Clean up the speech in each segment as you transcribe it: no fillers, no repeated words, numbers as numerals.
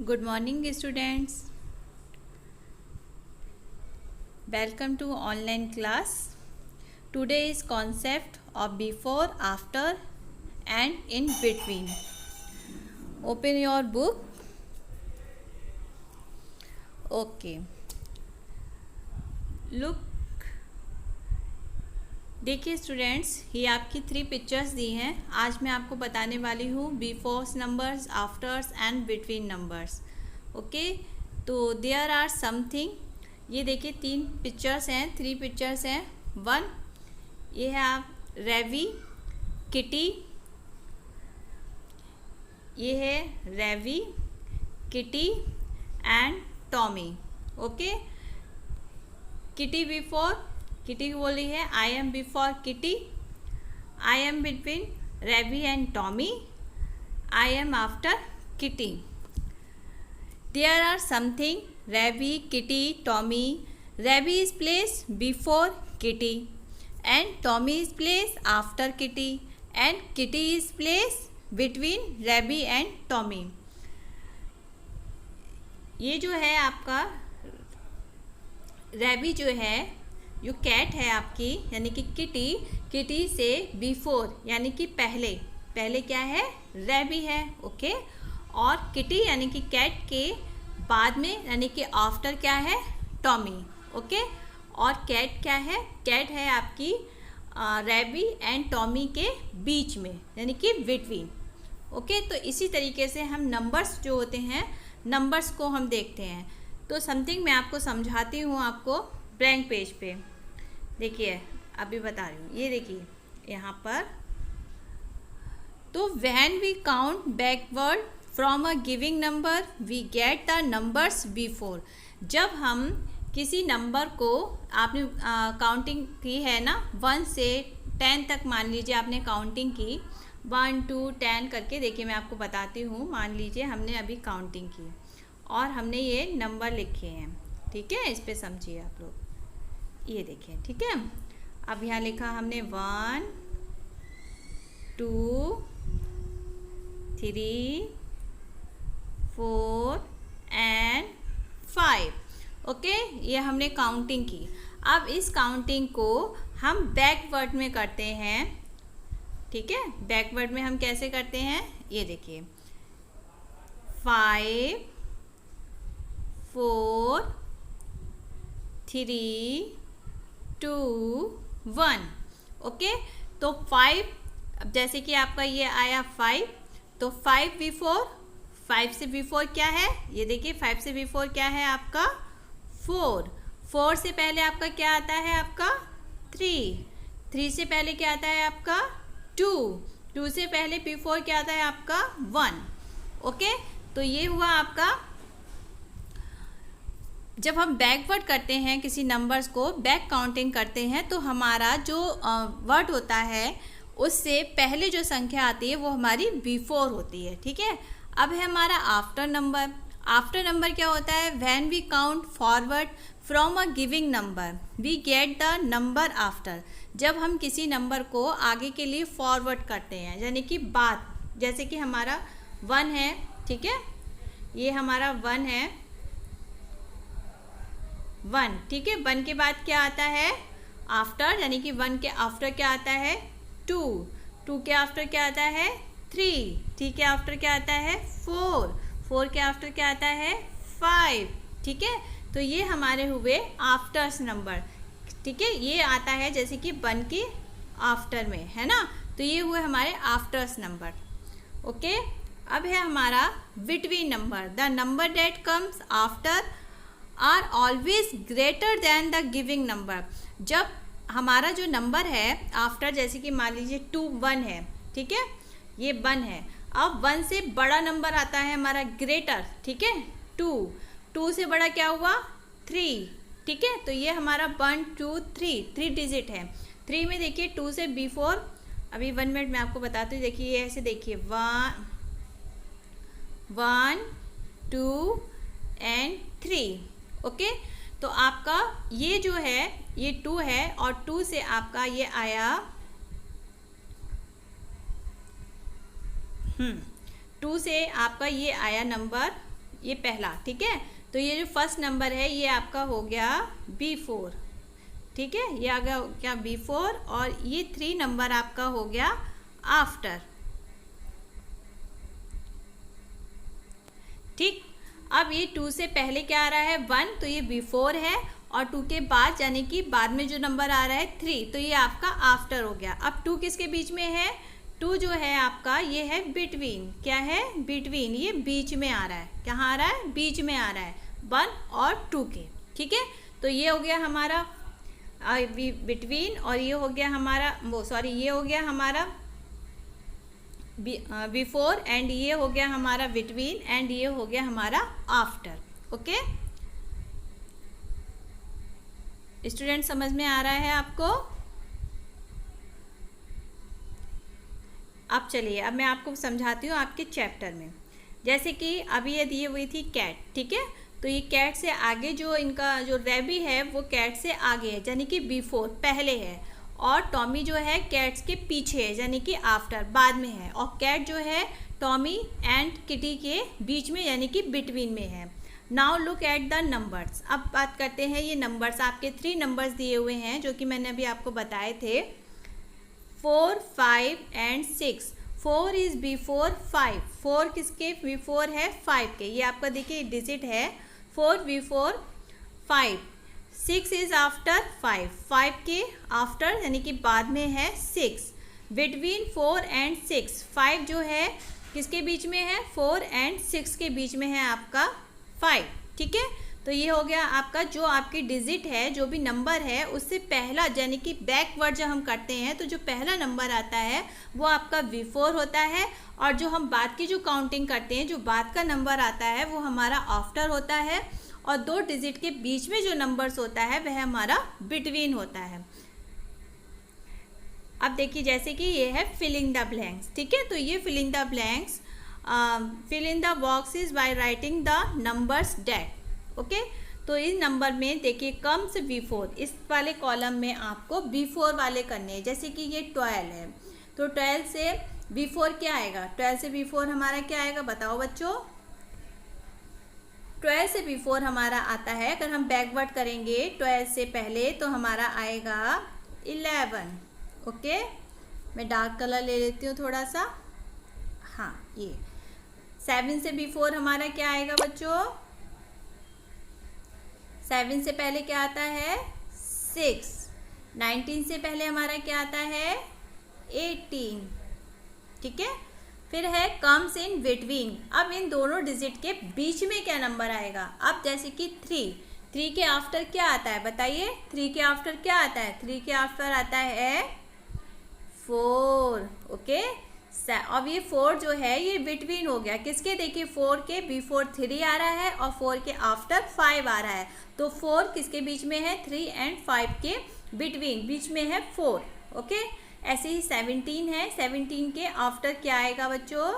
Good morning students. Welcome to online class. Today is concept of before, after and in between. Open your book. Okay. Look. देखिए students, ये आपकी 3 pictures दी हैं. आज मैं आपको बताने वाली हूँ befores numbers, afters and between numbers. Okay, तो देयर आर समथिंग. ये देखिए 3 पिक्चर्स हैं, 3 पिक्चर्स हैं. 1 ये है आप रेवी, किटी. ये है Revi, Kitty and Tommy. Okay, Kitty before, Kitty बोल रही है I am before Kitty, I am between Revi and Tommy, I am after Kitty. There are something Revi, Kitty, Tommy. Revi is place before Kitty and Tommy is place after Kitty and Kitty is place between Revi and Tommy. ये जो है आपका रेवी जो है, जो cat है आपकी यानी कि किटी, किटी से बिफोर यानी कि पहले क्या है, रेवी है. ओके, और किटी यानी कि कैट के बाद में यानी कि आफ्टर क्या है, टॉमी. ओके, और कैट क्या है, कैट है आपकी रेवी एंड टॉमी के बीच में यानी कि बिटवीन. ओके, तो इसी तरीके से हम नंबर्स जो होते हैं, नंबर्स को हम देखते हैं. तो समथिंग मैं आपको समझाती हूँ, आपको ब्लैंक पेज पे. देखिए अभी बता रही हूँ, ये देखिए यहाँ पर. तो when we count backward from a giving number we get the numbers before. जब हम किसी नंबर को, आपने काउंटिंग की है ना, 1 से 10 तक मान लीजिए आपने काउंटिंग की, 1 2 10 करके. देखिए मैं आपको बताती हूँ. मान लीजिए हमने अभी काउंटिंग की और हमने ये नंबर लिखे हैं. ठीक है, इस पर समझिए आप लोग. ये देखिए, ठीक है. अब यहाँ लिखा हमने 1 2 3 4 एंड 5. ओके, ये हमने काउंटिंग की. अब इस काउंटिंग को हम बैकवर्ड में करते हैं. ठीक है, बैकवर्ड में हम कैसे करते हैं, ये देखिए 5 4 3 2 1. ओके, तो 5, अब जैसे कि आपका ये आया 5, तो 5 बिफोर, 5 से बिफोर क्या है, ये देखिए 5 से बिफोर क्या है आपका 4. 4 से पहले आपका क्या आता है, आपका 3. 3 से पहले क्या आता है आपका 2. 2 से पहले बिफोर क्या आता है आपका 1. ओके, तो ये हुआ आपका. जब हम बैकवर्ड करते हैं किसी नंबर्स को, बैक काउंटिंग करते हैं, तो हमारा जो वर्ड होता है उससे पहले जो संख्या आती है वो हमारी बिफोर होती है. ठीक है. अब है हमारा आफ्टर नंबर. आफ्टर नंबर क्या होता है, when we count forward from a giving number we get the number after. जब हम किसी नंबर को आगे के लिए फॉरवर्ड करते हैं यानी कि बाद, जैसे कि हमारा 1 है. ठीक है, ये हमारा 1 है, 1. ठीक है, 1 के बाद क्या आता है आफ्टर, यानी कि 1 के आफ्टर क्या आता है 2. 2 के आफ्टर क्या आता है 3. 3 के आफ्टर क्या आता है 4. 4 के आफ्टर क्या आता है 5. ठीक है, तो ये हमारे हुए आफ्टर्स नंबर. ठीक है, ये आता है जैसे कि 1 के आफ्टर में, है ना. तो ये हुए हमारे आफ्टर्स नंबर. ओके, अब है हमारा between number. The number that comes after are always greater than the giving number. जब हमारा जो नंबर है आफ्टर, जैसे कि मान लीजिए 2 1 है. ठीक है, ये 1 है. अब 1 से बड़ा नंबर आता है हमारा ग्रेटर. ठीक है, 2. 2 से बड़ा क्या हुआ 3. ठीक है, तो ये हमारा 1 2 3 डिजिट है. 3 में देखिए 2 से बिफोर, अभी 1 मिनट मैं आपको बताती हूँ. देखिए ये ऐसे देखिए 1 2 एंड 3. ओके, तो आपका ये जो है ये 2 है और 2 से आपका ये आया 2 से आपका ये आया नंबर ये पहला, ठीक है। तो ये जो फर्स्ट नंबर है ये आपका हो गया B4, ठीक है, ये आ गया क्या B4, और ये 3 नंबर आपका हो गया आफ्टर, ठीक। अब ये 2 से पहले क्या आ रहा है 1, तो ये B4 है, और 2 के बाद यानी कि बाद में जो नंबर आ रहा है 3, तो ये आपका आफ्टर हो गया। अब 2 किसके बीच में है, 2 जो है आपका ये है बिटवीन, क्या है बिटवीन, ये बीच में आ रहा है, कहाँ आ रहा है बीच में आ रहा है 1 और 2 के, ठीक है। तो ये हो गया हमारा बिटवीन, और ये हो गया हमारा ये हो गया हमारा बिफोर, एंड ये हो गया हमारा बिटवीन, एंड ये हो गया हमारा आफ्टर। ओके स्टूडेंट, समझ में आ रहा है आपको? अब चलिए, अब मैं आपको समझाती हूँ आपके चैप्टर में। जैसे कि अभी ये दी हुई थी कैट, ठीक है, तो ये कैट से आगे जो इनका जो रैबी है वो कैट से आगे है, यानी कि बिफोर पहले है, और टॉमी जो है कैट्स के पीछे है, यानी कि आफ्टर बाद में है, और कैट जो है टॉमी एंड किटी के बीच में यानी कि बिटवीन में है। Now look at the numbers. अब बात करते हैं ये नंबर्स, आपके 3 नंबर्स दिए हुए हैं जो कि मैंने अभी आपको बताए थे, 4, 5 एंड 6। 4 इज बिफोर 5, 4 किसके बिफोर है 5 के, ये आपका देखिए डिजिट है 4 बिफोर 5। 6 इज आफ्टर 5, 5 के आफ्टर यानी कि बाद में है 6। बिटवीन 4 एंड 6, 5 जो है किसके बीच में है 4 एंड 6 के बीच में है आपका 5, ठीक है। तो ये हो गया आपका जो आपकी डिजिट है, जो भी नंबर है उससे पहला यानी कि बैकवर्ड जब हम करते हैं तो जो पहला नंबर आता है वो आपका बिफोर होता है, और जो हम बाद की जो काउंटिंग करते हैं, जो बाद का नंबर आता है वो हमारा आफ्टर होता है, और 2 डिजिट के बीच में जो नंबर्स होता है वह हमारा बिटवीन होता है। अब देखिए जैसे कि ये है फिलिंग द ब्लैंक्स, ठीक है, तो ये filling the blanks, fill in the boxes by writing the numbers that. Okay, तो इस नंबर में देखिए कम्स बिफोर, इस वाले कॉलम में आपको बिफोर वाले करने हैं। जैसे कि ये 12 है, तो 12 से बिफोर क्या आएगा, 12 से बिफोर हमारा क्या आएगा बताओ बच्चों? 12 से बिफोर हमारा आता है, अगर हम बैकवर्ड करेंगे 12 से पहले तो हमारा आएगा 11। ओके, मैं डार्क कलर ले लेती हूँ थोड़ा सा, हाँ ये 7 से बिफोर हमारा क्या आएगा बच्चों? 7 से पहले क्या आता है 6। 19 से पहले हमारा क्या आता है 18, ठीक है। फिर है कम्स इन बिटवीन, अब इन दोनों डिजिट के बीच में क्या नंबर आएगा? अब जैसे कि 3 के आफ्टर क्या आता है बताइए? 3 के आफ्टर क्या आता है? 3 के आफ्टर आता है 4। ओके, अब ये 4 जो है ये बिटवीन हो गया किसके? देखिए 4 के बिफोर 3 आ रहा है और 4 के आफ्टर 5 आ रहा है, तो 4 किसके बीच में है? 3 एंड 5 के बिटवीन, बीच में है 4। ओके, ऐसे ही 17 है, 17 के आफ्टर क्या आएगा बच्चों?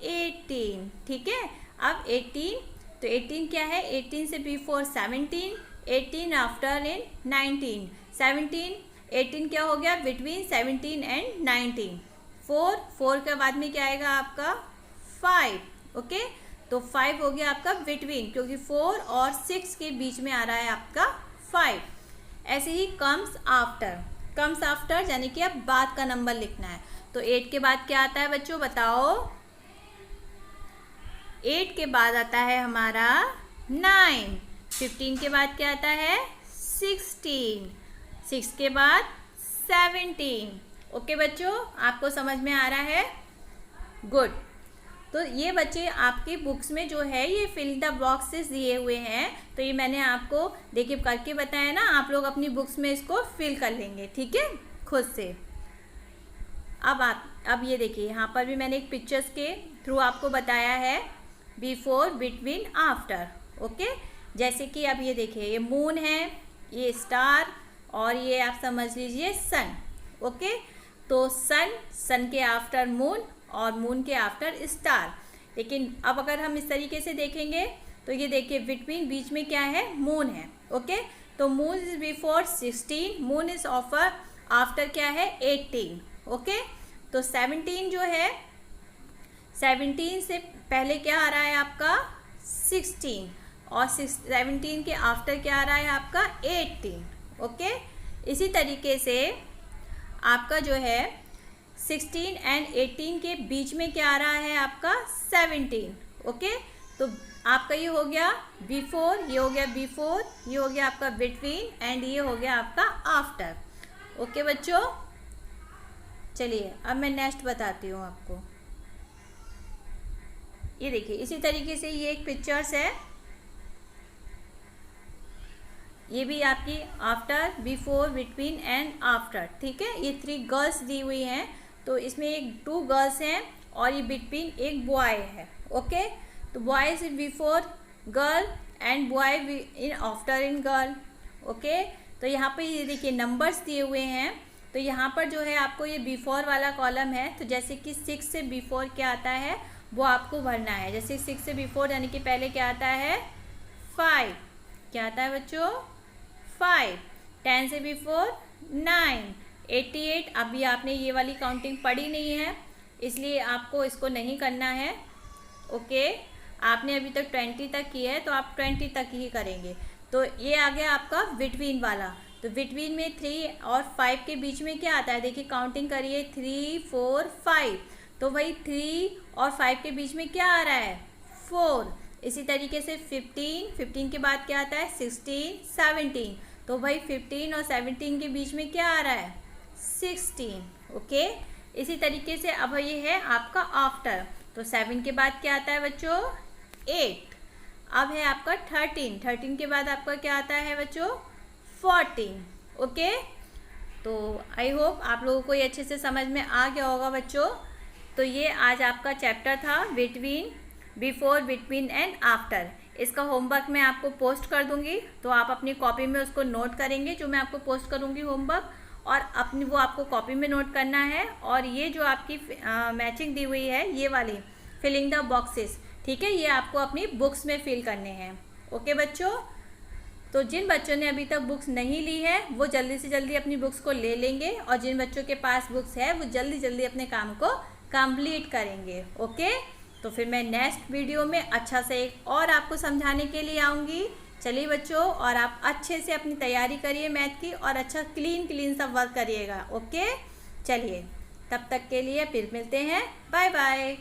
18, ठीक है। अब 18, तो 18 क्या है? 18 से बिफोर 17, 18 आफ्टर इन 19, 17, 18 क्या हो गया? Between 17 and 19। 4 के बाद में क्या आएगा आपका? 5। ओके, तो 5 हो गया आपका बिटवीन, क्योंकि 4 और 6 के बीच में आ रहा है आपका 5। ऐसे ही कम्स आफ्टर यानी कि अब बाद का नंबर लिखना है, तो 8 के बाद क्या आता है बच्चों बताओ? 8 के बाद आता है हमारा 9। 15 के बाद क्या आता है? 16। 6 के बाद 17। ओके बच्चों, आपको समझ में आ रहा है? गुड। तो ये बच्चे आपकी बुक्स में जो है ये फिल द बॉक्सेस दिए हुए हैं, तो ये मैंने आपको देखिए करके बताया ना, आप लोग अपनी बुक्स में इसको फिल कर लेंगे, ठीक है, खुद से। अब ये देखिए यहाँ पर भी मैंने एक पिक्चर्स के थ्रू आपको बताया है बिफोर, बिटवीन, आफ्टर। ओके, जैसे कि अब ये देखिए ये मून है, ये स्टार, और ये आप समझ लीजिए सन। ओके, तो सन के आफ्टर मून और मून के आफ्टर स्टार। लेकिन अब अगर हम इस तरीके से देखेंगे तो ये देखिए बिटवीन, बीच में क्या है? मून है। ओके, तो moon is before 16, moon is offer after क्या है? 18। ओके, तो 17 जो है, 17 से पहले क्या आ रहा है आपका? 16 और 17 के आफ्टर क्या आ रहा है आपका 18। ओके, इसी तरीके से आपका जो है 16 एंड 18 के बीच में क्या आ रहा है आपका 17। ओके, तो आपका ये हो गया बिफोर, ये हो गया बिफोर, ये हो गया आपका बिटवीन एंड ये हो गया आपका आफ्टर। ओके बच्चों, चलिए अब मैं नेक्स्ट बताती हूँ आपको। ये देखिए इसी तरीके से ये एक पिक्चर्स है, ये भी आपकी after, before, between and after. ठीक है, ये 3 गर्ल्स दी हुई हैं, तो इसमें एक 2 गर्ल्स हैं और ये बिटवीन एक बॉय है। ओके, तो boy is before girl and boy in after in girl. Okay, तो यहाँ पे ये देखिए नंबर्स दिए हुए हैं, तो यहाँ पर जो है आपको ये बिफोर वाला कॉलम है, तो जैसे कि 6 से बिफोर क्या आता है वो आपको भरना है। जैसे 6 से बिफोर यानी कि पहले क्या आता है 5, क्या आता है बच्चों 5। 10 से बिफोर 9, 88। अभी आपने ये वाली काउंटिंग पढ़ी नहीं है इसलिए आपको इसको नहीं करना है। ओके, आपने अभी तक 20 तक की है तो आप 20 तक ही करेंगे। तो ये आ गया आपका बिटवीन वाला, तो बिटवीन में 3 और 5 के बीच में क्या आता है, देखिए काउंटिंग करिए 3 4 5, तो वही 3 और 5 के बीच में क्या आ रहा है 4। इसी तरीके से 15 के बाद क्या आता है 16 17, तो वही 15 और 17 के बीच में क्या आ रहा है 16। ओके, इसी तरीके से अब ये है आपका आफ्टर, तो 7 के बाद क्या आता है बच्चों 8। अब है आपका 13 के बाद आपका क्या आता है बच्चों 14। ओके, तो आई होप आप लोगों को ये अच्छे से समझ में आ गया होगा बच्चों। तो ये आज आपका चैप्टर था between, before, between and after. इसका होमवर्क मैं आपको पोस्ट कर दूंगी, तो आप अपनी कॉपी में उसको नोट करेंगे जो मैं आपको पोस्ट करूंगी होमवर्क, और अपनी वो आपको कॉपी में नोट करना है। और ये जो आपकी मैचिंग दी हुई है ये वाली फिलिंग द बॉक्सेस, ठीक है, ये आपको अपनी बुक्स में फिल करने हैं। ओके बच्चों, तो जिन बच्चों ने अभी तक बुक्स नहीं ली है वो जल्दी से जल्दी अपनी बुक्स को ले लेंगे, और जिन बच्चों के पास बुक्स है वो जल्दी जल्दी अपने काम को कंप्लीट करेंगे। ओके, तो फिर मैं नेक्स्ट वीडियो में अच्छा से एक और आपको समझाने के लिए आऊँगी। चलिए बच्चों, और आप अच्छे से अपनी तैयारी करिए मैथ की, और अच्छा क्लीन सा वर्क करिएगा। ओके, चलिए तब तक के लिए फिर मिलते हैं, बाय बाय।